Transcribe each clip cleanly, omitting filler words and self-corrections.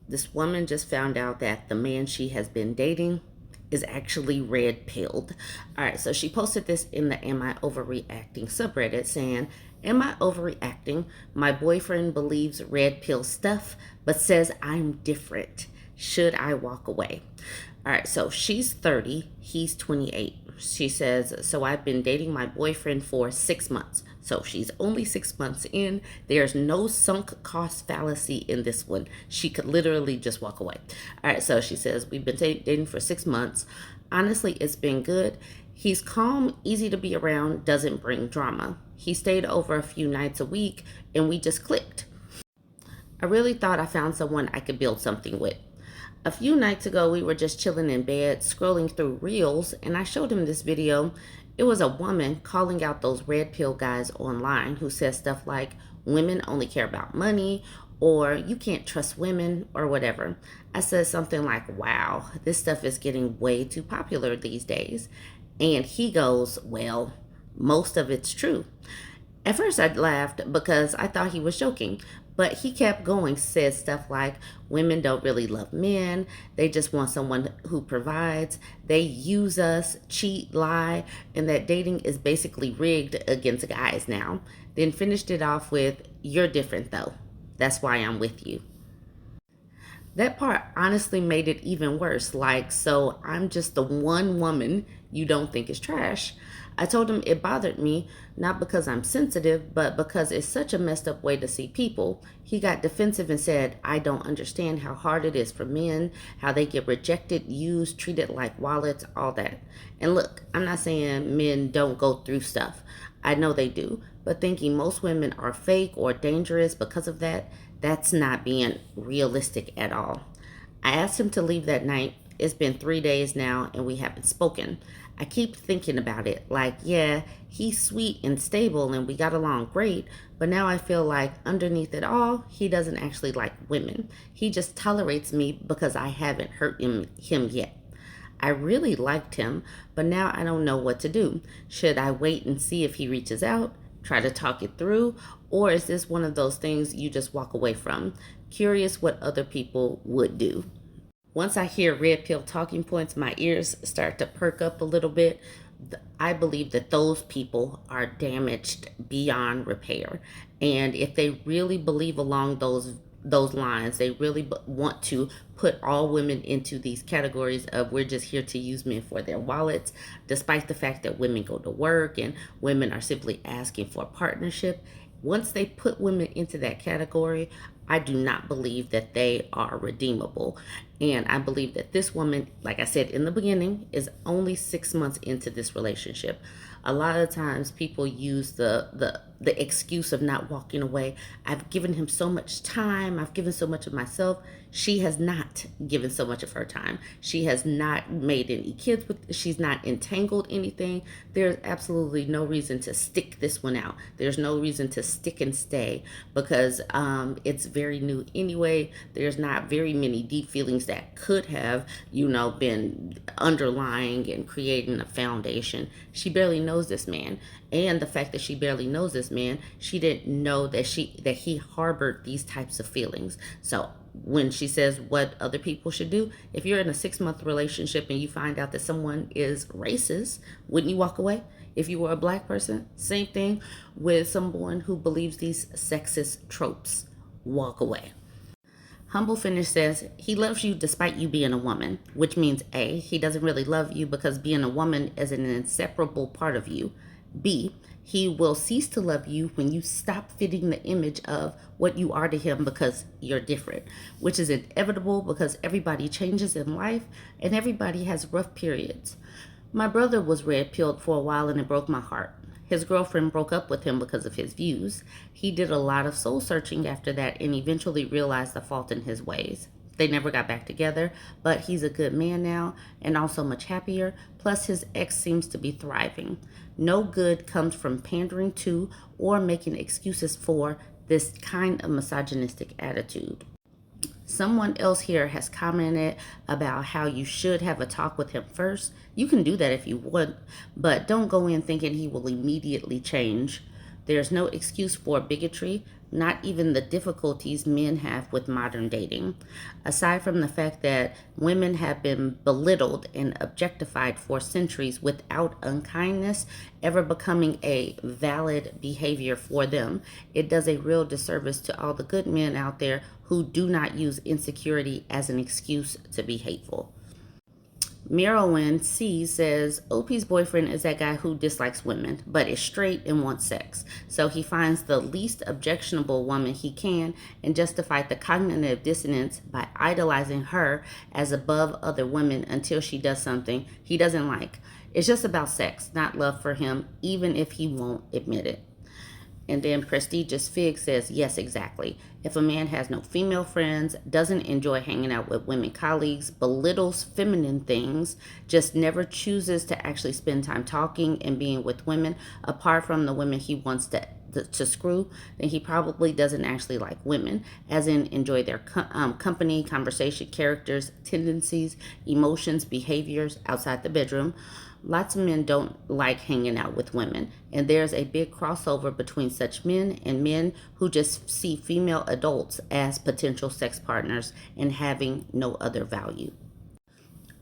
This woman just found out that the man she has been dating is actually red pilled. All right, so she posted this in the Am I Overreacting subreddit saying, Am I overreacting? My boyfriend believes red pill stuff, but says I'm different. Should I walk away? All right, so she's 30, he's 28. She says, so I've been dating my boyfriend for 6 months. So she's only 6 months in. There's no sunk cost fallacy in this one. She could literally just walk away. All right, so she says, we've been dating for 6 months. Honestly, it's been good. He's calm, easy to be around, doesn't bring drama. He stayed over a few nights a week, and we just clicked. I really thought I found someone I could build something with. A few nights ago, we were just chilling in bed, scrolling through reels, and I showed him this video. It was a woman calling out those red pill guys online who says stuff like, women only care about money, or you can't trust women, or whatever. I said something like, wow, this stuff is getting way too popular these days. And he goes, well, most of it's true. At first, I laughed because I thought he was joking, but he kept going, said stuff like, women don't really love men, they just want someone who provides, they use us, cheat, lie, and that dating is basically rigged against guys now. Then finished it off with, you're different though. That's why I'm with you. That part honestly made it even worse. Like, so I'm just the one woman you don't think is trash. I told him it bothered me, not because I'm sensitive, but because it's such a messed up way to see people. He got defensive and said, I don't understand how hard it is for men, how they get rejected, used, treated like wallets, all that. And look, I'm not saying men don't go through stuff. I know they do, but thinking most women are fake or dangerous because of that, that's not being realistic at all. I asked him to leave that night. It's been 3 days now and we haven't spoken. I keep thinking about it like, yeah, he's sweet and stable and we got along great, but now I feel like underneath it all, he doesn't actually like women. He just tolerates me because I haven't hurt him yet. I really liked him, but now I don't know what to do. Should I wait and see if he reaches out, try to talk it through, or is this one of those things you just walk away from? Curious what other people would do. Once I hear red pill talking points, my ears start to perk up a little bit. I believe that those people are damaged beyond repair. And if they really believe along those lines, they really want to put all women into these categories of we're just here to use men for their wallets, despite the fact that women go to work and women are simply asking for a partnership. Once they put women into that category, I do not believe that they are redeemable. And I believe that this woman, like I said in the beginning, is only 6 months into this relationship. A lot of times people use the excuse of not walking away. I've given him so much time. I've given so much of myself. She has not given so much of her time. She has not made any kids with, she's not entangled anything. There's absolutely no reason to stick this one out. There's no reason to stick and stay because it's very new anyway. There's not very many deep feelings that could have, been underlying and creating a foundation. She barely knows this man. And the fact that she barely knows this man, she didn't know that he harbored these types of feelings. So when she says what other people should do, if you're in a 6 month relationship and you find out that someone is racist, wouldn't you walk away? If you were a black person, same thing with someone who believes these sexist tropes. Walk away. Humble Finish says, he loves you despite you being a woman, which means A, he doesn't really love you because being a woman is an inseparable part of you. B, he will cease to love you when you stop fitting the image of what you are to him because you're different, which is inevitable because everybody changes in life and everybody has rough periods. My brother was red pilled for a while and it broke my heart. His girlfriend broke up with him because of his views. He did a lot of soul searching after that and eventually realized the fault in his ways. They never got back together, but he's a good man now and also much happier. Plus, his ex seems to be thriving. No good comes from pandering to or making excuses for this kind of misogynistic attitude. Someone else here has commented about how you should have a talk with him first. You can do that if you want, but don't go in thinking he will immediately change. There's no excuse for bigotry. not even the difficulties men have with modern dating. Aside from the fact that women have been belittled and objectified for centuries without unkindness ever becoming a valid behavior for them, it does a real disservice to all the good men out there who do not use insecurity as an excuse to be hateful. Merowyn C says OP's boyfriend is that guy who dislikes women, but is straight and wants sex. So he finds the least objectionable woman he can and justified the cognitive dissonance by idolizing her as above other women until she does something he doesn't like. It's just about sex, not love for him, even if he won't admit it. And then Prestigious Fig says, yes, exactly. If a man has no female friends, doesn't enjoy hanging out with women colleagues, belittles feminine things, just never chooses to actually spend time talking and being with women, apart from the women he wants to screw, then he probably doesn't actually like women, as in enjoy their company, conversation, characters, tendencies, emotions, behaviors outside the bedroom. Lots of men don't like hanging out with women, and there's a big crossover between such men and men who just see female adults as potential sex partners and having no other value.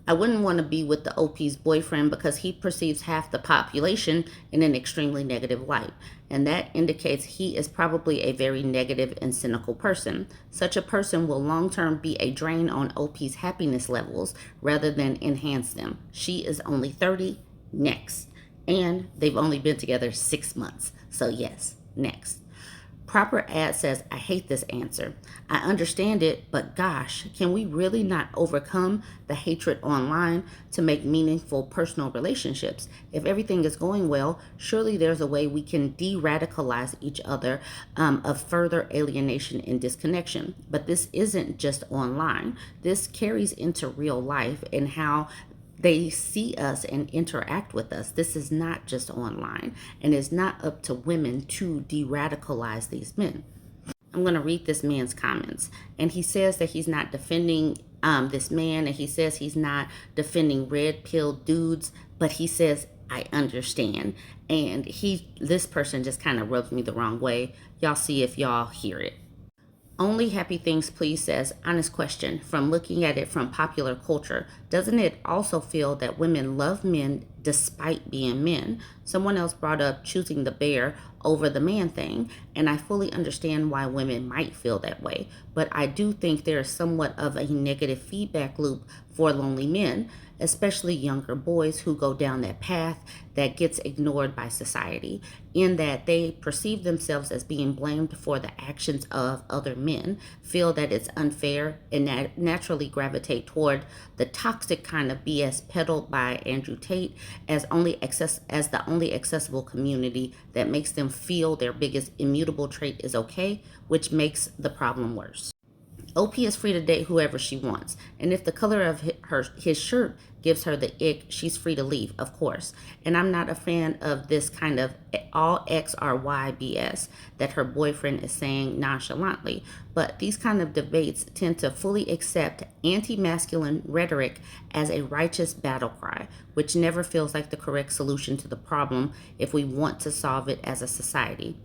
I wouldn't want to be with the OP's boyfriend because he perceives half the population in an extremely negative light, and that indicates he is probably a very negative and cynical person. Such a person will long term be a drain on OP's happiness levels rather than enhance them. She is only 30. Next. And they've only been together 6 months. So, yes, next. Proper Ad says, I hate this answer. I understand it, but gosh, can we really not overcome the hatred online to make meaningful personal relationships? If everything is going well, surely there's a way we can de-radicalize each other of further alienation and disconnection. But this isn't just online. This carries into real life and how they see us and interact with us. This is not just online, and it's not up to women to de-radicalize these men. I'm going to read this man's comments, and he says that he's not defending this man, and he says he's not defending red pill dudes, but he says I understand, and this person just kind of rubs me the wrong way. Y'all see if y'all hear it. Only Happy Things Please says, honest question, from looking at it from popular culture, doesn't it also feel that women love men despite being men? Someone else brought up choosing the bear over the man thing, and I fully understand why women might feel that way, but I do think there is somewhat of a negative feedback loop for lonely men, especially younger boys who go down that path that gets ignored by society, in that they perceive themselves as being blamed for the actions of other men, feel that it's unfair, and naturally gravitate toward the toxic kind of BS peddled by Andrew Tate as the only accessible community that makes them feel their biggest immutable trait is okay, which makes the problem worse. OP is free to date whoever she wants, and if the color of his shirt gives her the ick, she's free to leave, of course. And I'm not a fan of this kind of all X or Y BS that her boyfriend is saying nonchalantly, but these kind of debates tend to fully accept anti-masculine rhetoric as a righteous battle cry, which never feels like the correct solution to the problem if we want to solve it as a society.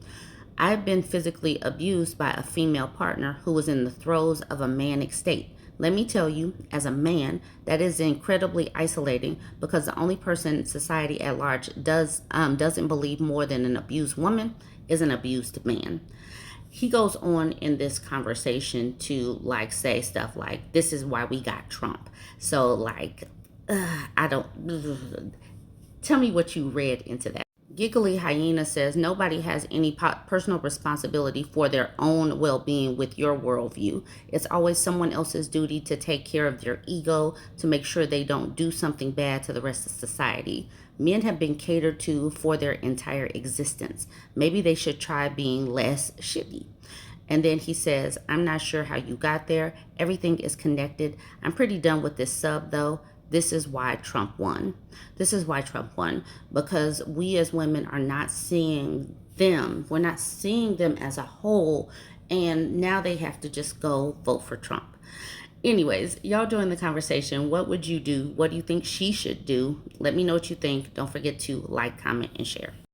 I've been physically abused by a female partner who was in the throes of a manic state. Let me tell you, as a man, that is incredibly isolating because the only person society at large doesn't believe more than an abused woman is an abused man. He goes on in this conversation to say stuff like, this is why we got Trump. So I don't, tell me what you read into that. Giggly Hyena says, nobody has any personal responsibility for their own well-being with your worldview. It's always someone else's duty to take care of their ego, to make sure they don't do something bad to the rest of society. Men have been catered to for their entire existence. Maybe they should try being less shitty. And then he says, I'm not sure how you got there. Everything is connected. I'm pretty done with this sub, though. This is why Trump won. This is why Trump won, because we as women are not seeing them. We're not seeing them as a whole, and now they have to just go vote for Trump. Anyways, y'all join the conversation. What would you do? What do you think she should do? Let me know what you think. Don't forget to like, comment, and share.